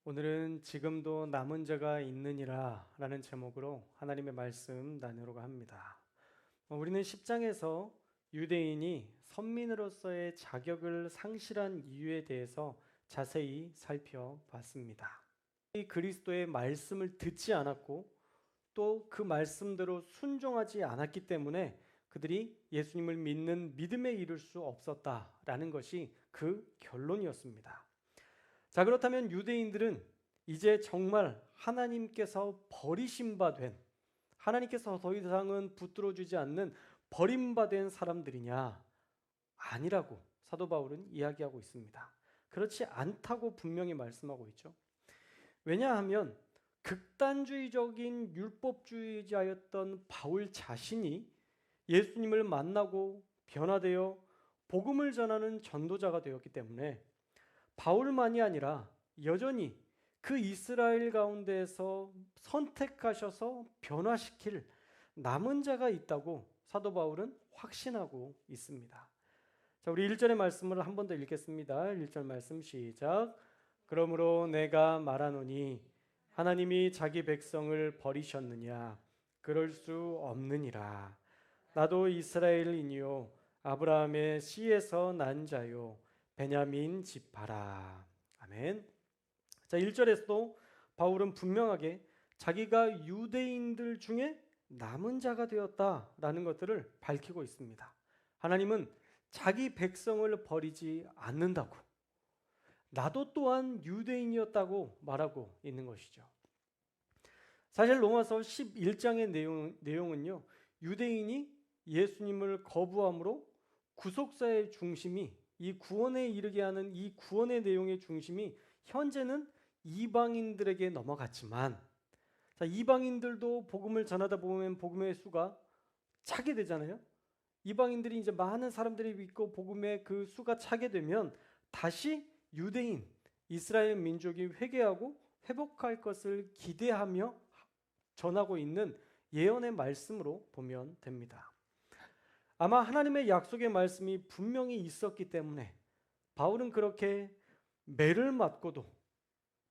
오늘은 지금도 남은 자가 있느니라 라는 제목으로 하나님의 말씀 나누려고 합니다. 우리는 10장에서 유대인이 선민으로서의 자격을 상실한 이유에 대해서 자세히 살펴봤습니다. 이 그리스도의 말씀을 듣지 않았고 또 그 말씀대로 순종하지 않았기 때문에 그들이 예수님을 믿는 믿음에 이를 수 없었다라는 것이 그 결론이었습니다. 자, 그렇다면 유대인들은 이제 정말 하나님께서 버리심 바 된, 하나님께서 더 이상은 붙들어 주지 않는 버림받은 사람들이냐? 아니라고 사도 바울은 이야기하고 있습니다. 그렇지 않다고 분명히 말씀하고 있죠. 왜냐하면 극단주의적인 율법주의자였던 바울 자신이 예수님을 만나고 변화되어 복음을 전하는 전도자가 되었기 때문에 바울만이 아니라 여전히 그 이스라엘 가운데에서 선택하셔서 변화시킬 남은 자가 있다고 사도 바울은 확신하고 있습니다. 자, 우리 1절의 말씀을 한 번 더 읽겠습니다. 1절 말씀 시작. 그러므로 내가 말하노니 하나님이 자기 백성을 버리셨느냐? 그럴 수 없느니라. 나도 이스라엘인이요 아브라함의 씨에서 난 자요 베냐민 지파라. 아멘. 자, 1절에서도 바울은 분명하게 자기가 유대인들 중에 남은 자가 되었다라는 것들을 밝히고 있습니다. 하나님은 자기 백성을 버리지 않는다고, 나도 또한 유대인이었다고 말하고 있는 것이죠. 사실 로마서 11장의 내용은요, 유대인이 예수님을 거부함으로 구속사의 중심이, 이 구원에 이르게 하는 이 구원의 내용의 중심이 현재는 이방인들에게 넘어갔지만, 자, 이방인들도 복음을 전하다 보면 복음의 수가 차게 되잖아요. 이방인들이 이제 많은 사람들이 믿고 복음의 그 수가 차게 되면 다시 유대인, 이스라엘 민족이 회개하고 회복할 것을 기대하며 전하고 있는 예언의 말씀으로 보면 됩니다. 아마 하나님의 약속의 말씀이 분명히 있었기 때문에 바울은 그렇게 매를 맞고도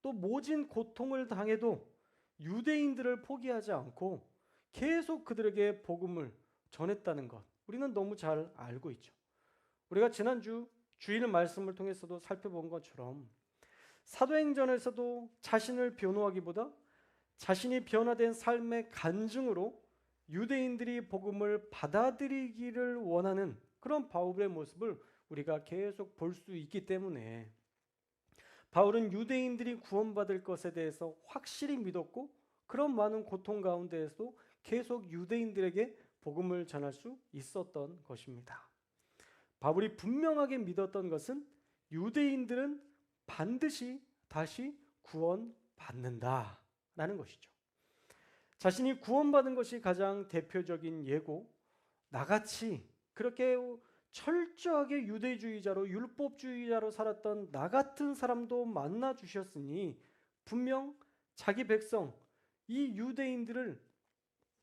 또 모진 고통을 당해도 유대인들을 포기하지 않고 계속 그들에게 복음을 전했다는 것, 우리는 너무 잘 알고 있죠. 우리가 지난주 주일 말씀을 통해서도 살펴본 것처럼 사도행전에서도 자신을 변호하기보다 자신이 변화된 삶의 간증으로 유대인들이 복음을 받아들이기를 원하는 그런 바울의 모습을 우리가 계속 볼 수 있기 때문에 바울은 유대인들이 구원받을 것에 대해서 확실히 믿었고 그런 많은 고통 가운데에서도 계속 유대인들에게 복음을 전할 수 있었던 것입니다. 바울이 분명하게 믿었던 것은 유대인들은 반드시 다시 구원받는다라는 것이죠. 자신이 구원받은 것이 가장 대표적인 예고, 나같이 그렇게 철저하게 유대주의자로 율법주의자로 살았던 나 같은 사람도 만나 주셨으니 분명 자기 백성 이 유대인들을,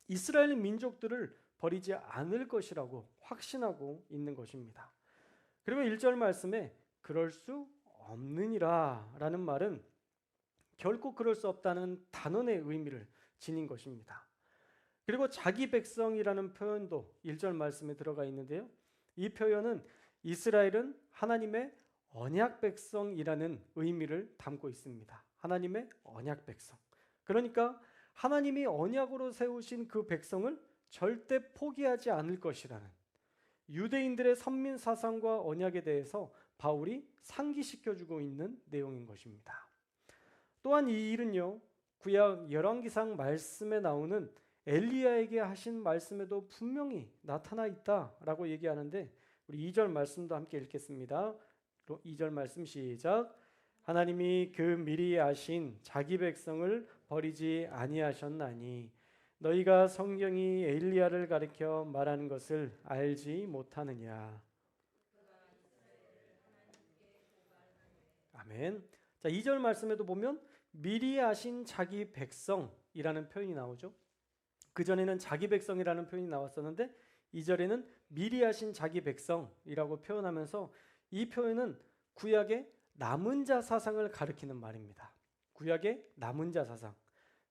이스라엘 민족들을 버리지 않을 것이라고 확신하고 있는 것입니다. 그리고 1절 말씀에 그럴 수 없느니라 라는 말은 결코 그럴 수 없다는 단언의 의미를 지닌 것입니다. 그리고 자기 백성이라는 표현도 1절 말씀에 들어가 있는데요, 이 표현은 이스라엘은 하나님의 언약 백성이라는 의미를 담고 있습니다. 하나님의 언약 백성. 그러니까 하나님이 언약으로 세우신 그 백성을 절대 포기하지 않을 것이라는 유대인들의 선민 사상과 언약에 대해서 바울이 상기시켜주고 있는 내용인 것입니다. 또한 이 일은요, 구약 열왕기상 말씀에 나오는 엘리야에게 하신 말씀에도 분명히 나타나 있다라고 얘기하는데, 우리 2절 말씀도 함께 읽겠습니다. 2절 말씀 시작. 하나님이 그 미리 아신 자기 백성을 버리지 아니하셨나니 너희가 성경이 엘리야를 가리켜 말하는 것을 알지 못하느냐. 아멘. 자, 2절 말씀에도 보면 미리 아신 자기 백성이라는 표현이 나오죠. 그전에는 자기 백성이라는 표현이 나왔었는데 2절에는 미리 하신 자기 백성이라고 표현하면서 이 표현은 구약의 남은 자 사상을 가리키는 말입니다. 구약의 남은 자 사상.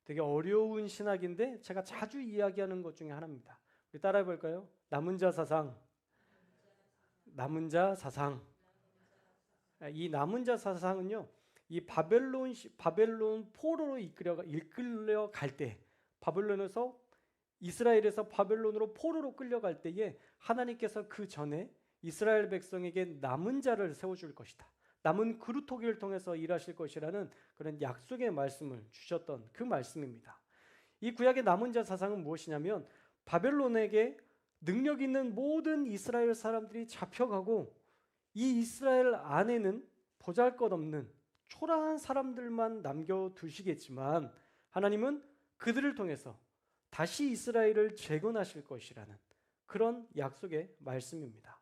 되게 어려운 신학인데 제가 자주 이야기하는 것 중에 하나입니다. 우리 따라해 볼까요? 남은 자 사상. 남은 자 사상. 이 남은 자 사상은요. 이 바벨론 포로로 이끌려 갈 때, 바벨론에서 이스라엘에서 바벨론으로 포로로 끌려갈 때에 하나님께서 그 전에 이스라엘 백성에게 남은 자를 세워줄 것이다. 남은 그루터기를 통해서 일하실 것이라는 그런 약속의 말씀을 주셨던 그 말씀입니다. 이 구약의 남은 자 사상은 무엇이냐면 바벨론에게 능력 있는 모든 이스라엘 사람들이 잡혀가고 이 이스라엘 안에는 보잘것없는 초라한 사람들만 남겨두시겠지만 하나님은 그들을 통해서 다시 이스라엘을 재건하실 것이라는 그런 약속의 말씀입니다.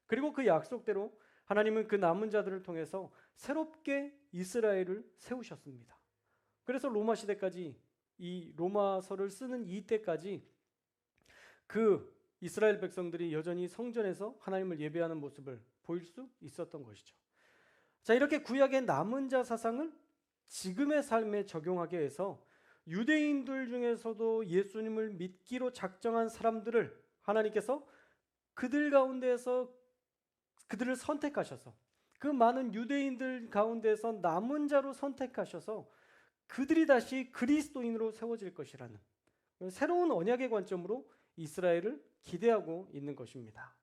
그리고 그 약속대로 하나님은 그 남은 자들을 통해서 새롭게 이스라엘을 세우셨습니다. 그래서 로마 시대까지 이 로마서를 쓰는 이때까지 그 이스라엘 백성들이 여전히 성전에서 하나님을 예배하는 모습을 보일 수 있었던 것이죠. 자, 이렇게 구약의 남은 자 사상을 지금의 삶에 적용하게 해서 유대인들 중에서도 예수님을 믿기로 작정한 사람들을 하나님께서 그들 가운데에서 그들을 선택하셔서 그 많은 유대인들 가운데서 남은 자로 선택하셔서 그들이 다시 그리스도인으로 세워질 것이라는 새로운 언약의 관점으로 이스라엘을 기대하고 있는 것입니다.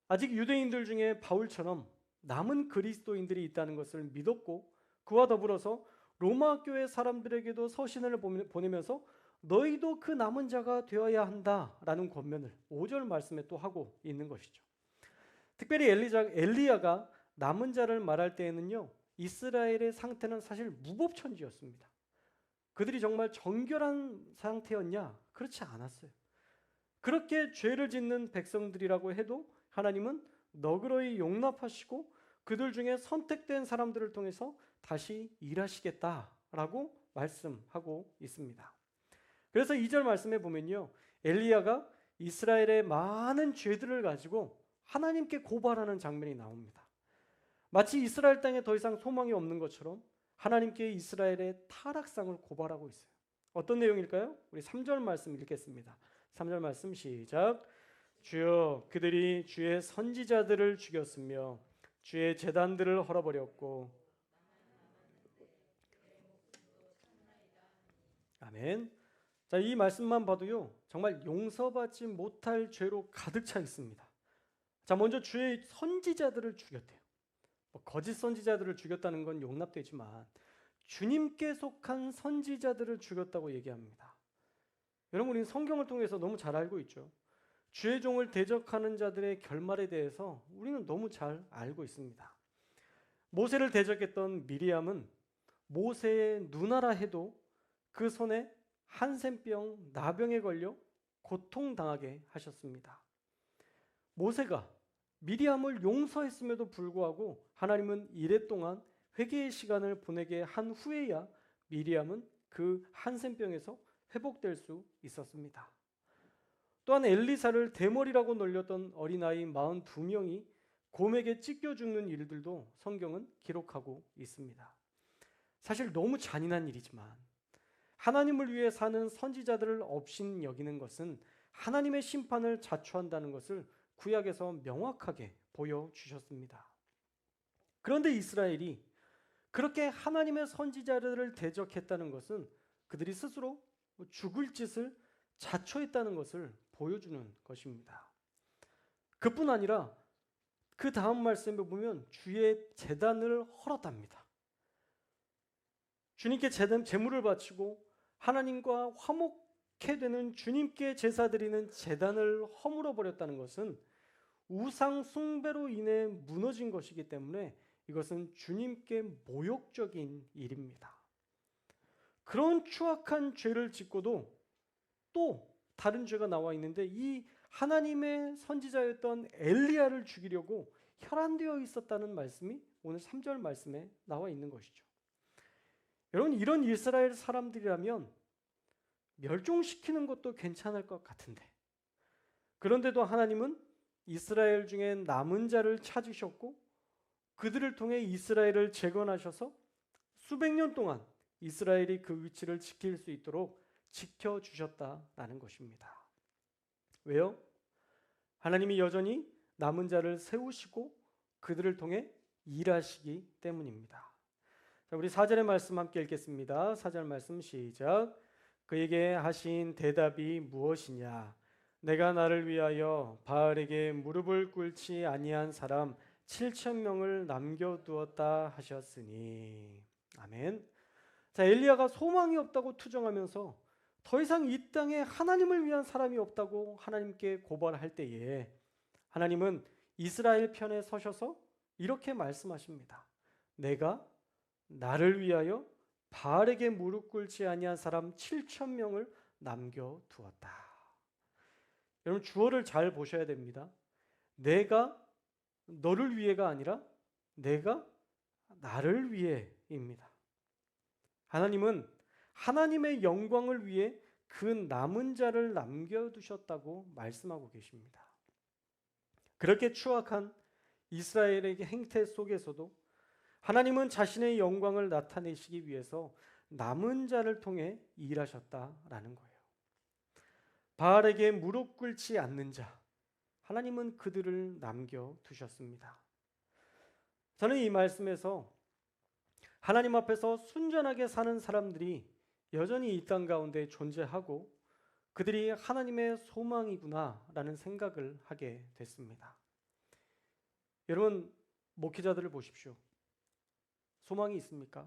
아직 유대인들 중에 바울처럼 남은 그리스도인들이 있다는 것을 믿었고 그와 더불어서 로마 교회 사람들에게도 서신을 보내면서 너희도 그 남은 자가 되어야 한다라는 권면을 5절 말씀에 또 하고 있는 것이죠. 특별히 엘리야가 남은 자를 말할 때에는요, 이스라엘의 상태는 사실 무법천지였습니다. 그들이 정말 정결한 상태였냐? 그렇지 않았어요. 그렇게 죄를 짓는 백성들이라고 해도 하나님은 너그러이 용납하시고 그들 중에 선택된 사람들을 통해서 다시 일하시겠다라고 말씀하고 있습니다. 그래서 2절 말씀에 보면요, 엘리야가 이스라엘의 많은 죄들을 가지고 하나님께 고발하는 장면이 나옵니다. 마치 이스라엘 땅에 더 이상 소망이 없는 것처럼 하나님께 이스라엘의 타락상을 고발하고 있어요. 어떤 내용일까요? 우리 3절 말씀 읽겠습니다. 3절 말씀 시작. 주여, 그들이 주의 선지자들을 죽였으며 주의 제단들을 헐어버렸고. 아멘. 자, 이 말씀만 봐도요, 정말 용서받지 못할 죄로 가득 차 있습니다. 자, 먼저 주의 선지자들을 죽였대요. 거짓 선지자들을 죽였다는 건 용납되지만 주님께 속한 선지자들을 죽였다고 얘기합니다. 여러분, 우리는 성경을 통해서 너무 잘 알고 있죠. 주의 종을 대적하는 자들의 결말에 대해서 우리는 너무 잘 알고 있습니다. 모세를 대적했던 미리암은 모세의 누나라 해도 그 손에 한센병 나병에 걸려 고통당하게 하셨습니다. 모세가 미리암을 용서했음에도 불구하고 하나님은 이래 동안 회개의 시간을 보내게 한 후에야 미리암은 그 한센병에서 회복될 수 있었습니다. 또한 엘리사를 대머리라고 놀렸던 어린아이 42명이 곰에게 찢겨 죽는 일들도 성경은 기록하고 있습니다. 사실 너무 잔인한 일이지만 하나님을 위해 사는 선지자들을 업신 여기는 것은 하나님의 심판을 자초한다는 것을 구약에서 명확하게 보여주셨습니다. 그런데 이스라엘이 그렇게 하나님의 선지자들을 대적했다는 것은 그들이 스스로 죽을 짓을 자초했다는 것을 보여주는 것입니다. 그뿐 아니라 그 다음 말씀에 보면 주의 제단을 헐었답니다. 주님께 제물을 바치고 하나님과 화목해 되는 주님께 제사 드리는 제단을 허물어 버렸다는 것은 우상 숭배로 인해 무너진 것이기 때문에 이것은 주님께 모욕적인 일입니다. 그런 추악한 죄를 짓고도 또 다른 죄가 나와 있는데 이 하나님의 선지자였던 엘리야를 죽이려고 혈안되어 있었다는 말씀이 오늘 3절 말씀에 나와 있는 것이죠. 여러분, 이런 이스라엘 사람들이라면 멸종시키는 것도 괜찮을 것 같은데, 그런데도 하나님은 이스라엘 중에 남은 자를 찾으셨고 그들을 통해 이스라엘을 재건하셔서 수백 년 동안 이스라엘이 그 위치를 지킬 수 있도록 지켜주셨다라는 것입니다. 왜요? 하나님이 여전히 남은 자를 세우시고 그들을 통해 일하시기 때문입니다. 자, 우리 4절의 말씀 함께 읽겠습니다. 4절 말씀 시작. 그에게 하신 대답이 무엇이냐? 내가 나를 위하여 바알에게 무릎을 꿇지 아니한 사람 7천 명을 남겨두었다 하셨으니. 아멘. 자, 엘리야가 소망이 없다고 투정하면서 더 이상 이 땅에 하나님을 위한 사람이 없다고 하나님께 고발할 때에 하나님은 이스라엘 편에 서셔서 이렇게 말씀하십니다. 내가 나를 위하여 바알에게 무릎 꿇지 아니한 사람 7천 명을 남겨두었다. 여러분 주어를 잘 보셔야 됩니다. 내가 너를 위해가 아니라 내가 나를 위해입니다. 하나님은 하나님의 영광을 위해 그 남은 자를 남겨두셨다고 말씀하고 계십니다. 그렇게 추악한 이스라엘의 행태 속에서도 하나님은 자신의 영광을 나타내시기 위해서 남은 자를 통해 일하셨다라는 거예요. 바알에게 무릎 꿇지 않는 자, 하나님은 그들을 남겨두셨습니다. 저는 이 말씀에서 하나님 앞에서 순전하게 사는 사람들이 여전히 이 땅 가운데 존재하고 그들이 하나님의 소망이구나라는 생각을 하게 됐습니다. 여러분 목회자들을 보십시오. 소망이 있습니까?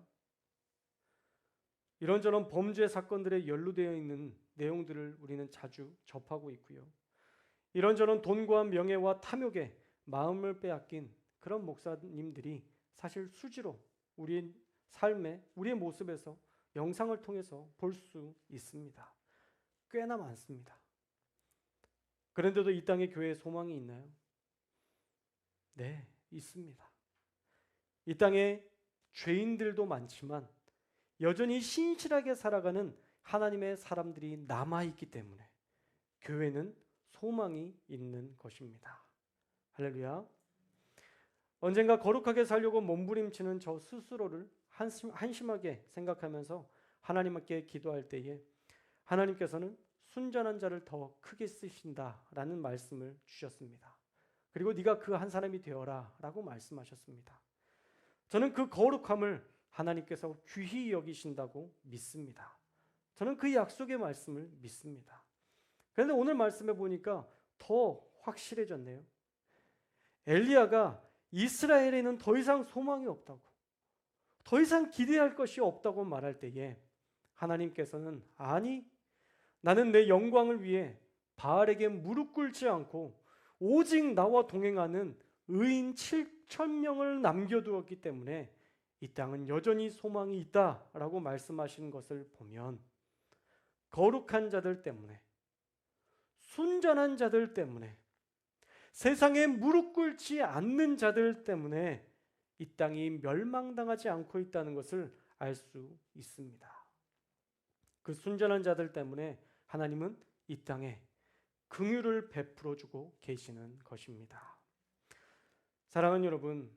이런저런 범죄 사건들에 연루되어 있는 내용들을 우리는 자주 접하고 있고요. 이런저런 돈과 명예와 탐욕에 마음을 빼앗긴 그런 목사님들이 사실 수시로 우리의 삶에, 우리의 모습에서 영상을 통해서 볼 수 있습니다. 꽤나 많습니다. 그런데도 이 땅에 교회에 소망이 있나요? 네, 있습니다. 이 땅에 죄인들도 많지만 여전히 신실하게 살아가는 하나님의 사람들이 남아있기 때문에 교회는 소망이 있는 것입니다. 할렐루야. 언젠가 거룩하게 살려고 몸부림치는 저 스스로를 한심하게 생각하면서 하나님께 기도할 때에 하나님께서는 순전한 자를 더 크게 쓰신다라는 말씀을 주셨습니다. 그리고 네가 그 한 사람이 되어라 라고 말씀하셨습니다. 저는 그 거룩함을 하나님께서 귀히 여기신다고 믿습니다. 저는 그 약속의 말씀을 믿습니다. 그런데 오늘 말씀해 보니까 더 확실해졌네요. 엘리야가 이스라엘에는 더 이상 소망이 없다고, 더 이상 기대할 것이 없다고 말할 때에 하나님께서는 아니, 나는 내 영광을 위해 바알에게 무릎 꿇지 않고 오직 나와 동행하는 의인 7천 명을 남겨두었기 때문에 이 땅은 여전히 소망이 있다라고 말씀하신 것을 보면 거룩한 자들 때문에, 순전한 자들 때문에, 세상에 무릎 꿇지 않는 자들 때문에 이 땅이 멸망당하지 않고 있다는 것을 알 수 있습니다. 그 순전한 자들 때문에 하나님은 이 땅에 긍휼을 베풀어 주고 계시는 것입니다. 사랑하는 여러분,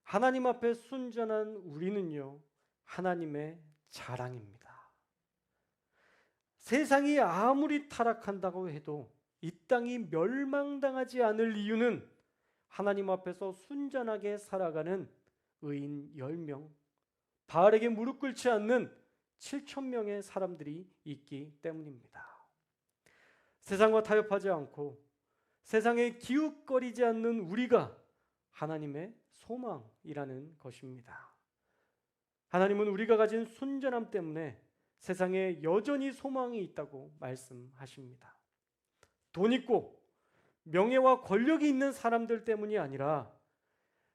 하나님 앞에 순전한 우리는요, 하나님의 자랑입니다. 세상이 아무리 타락한다고 해도 이 땅이 멸망당하지 않을 이유는 하나님 앞에서 순전하게 살아가는 의인 10명, 바알에게 무릎 꿇지 않는 7천 명의 사람들이 있기 때문입니다. 세상과 타협하지 않고 세상에 기웃거리지 않는 우리가 하나님의 소망이라는 것입니다. 하나님은 우리가 가진 순전함 때문에 세상에 여전히 소망이 있다고 말씀하십니다. 돈 있고 명예와 권력이 있는 사람들 때문이 아니라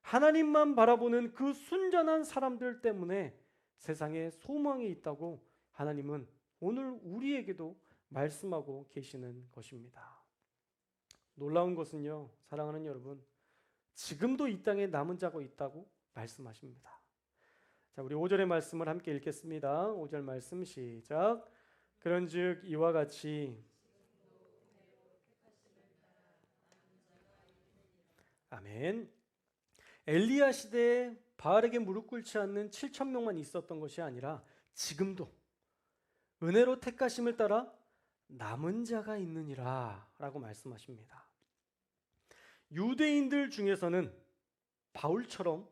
하나님만 바라보는 그 순전한 사람들 때문에 세상에 소망이 있다고 하나님은 오늘 우리에게도 말씀하고 계시는 것입니다. 놀라운 것은요, 사랑하는 여러분, 지금도 이 땅에 남은 자가 있다고 말씀하십니다. 자, 우리 5절의 말씀을 함께 읽겠습니다. 5절 말씀 시작. 그런즉 이와 같이 아멘. 엘리야 시대에 바알에게 무릎 꿇지 않는 7천 명만 있었던 것이 아니라 지금도 은혜로 택하심을 따라 남은 자가 있느니라 라고 말씀하십니다. 유대인들 중에서는 바울처럼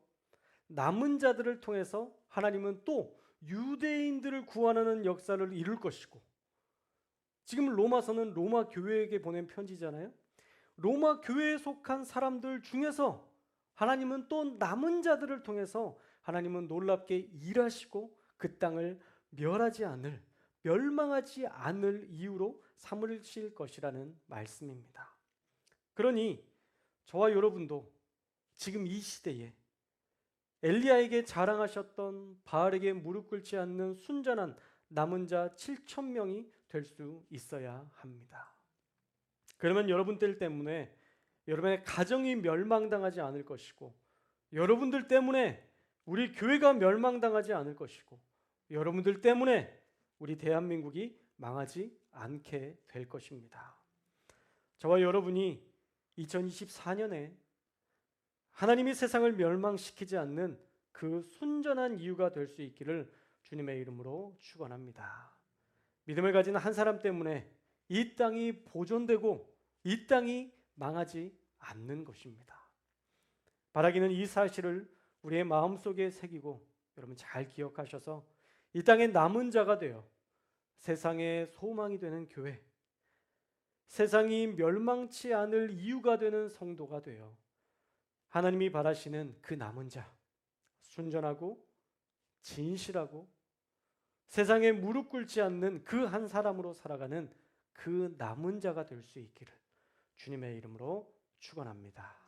남은 자들을 통해서 하나님은 또 유대인들을 구원하는 역사를 이룰 것이고, 지금 로마서는 로마 교회에게 보낸 편지잖아요. 로마 교회에 속한 사람들 중에서 하나님은 또 남은 자들을 통해서 하나님은 놀랍게 일하시고 그 땅을 멸망하지 않을 이유로 삼으실 것이라는 말씀입니다. 그러니 저와 여러분도 지금 이 시대에 엘리야에게 자랑하셨던 바알에게 무릎 꿇지 않는 순전한 남은 자 7천 명이 될 수 있어야 합니다. 그러면 여러분들 때문에 여러분의 가정이 멸망당하지 않을 것이고, 여러분들 때문에 우리 교회가 멸망당하지 않을 것이고, 여러분들 때문에 우리 대한민국이 망하지 않게 될 것입니다. 저와 여러분이 2024년에 하나님이 세상을 멸망시키지 않는 그 순전한 이유가 될 수 있기를 주님의 이름으로 축원합니다. 믿음을 가진 한 사람 때문에 이 땅이 보존되고 이 땅이 망하지 않는 것입니다. 바라기는 이 사실을 우리의 마음속에 새기고 여러분 잘 기억하셔서 이 땅에 남은 자가 되어 세상의 소망이 되는 교회, 세상이 멸망치 않을 이유가 되는 성도가 되어 하나님이 바라시는 그 남은 자, 순전하고 진실하고 세상에 무릎 꿇지 않는 그 한 사람으로 살아가는 그 남은 자가 될 수 있기를 주님의 이름으로 축원합니다.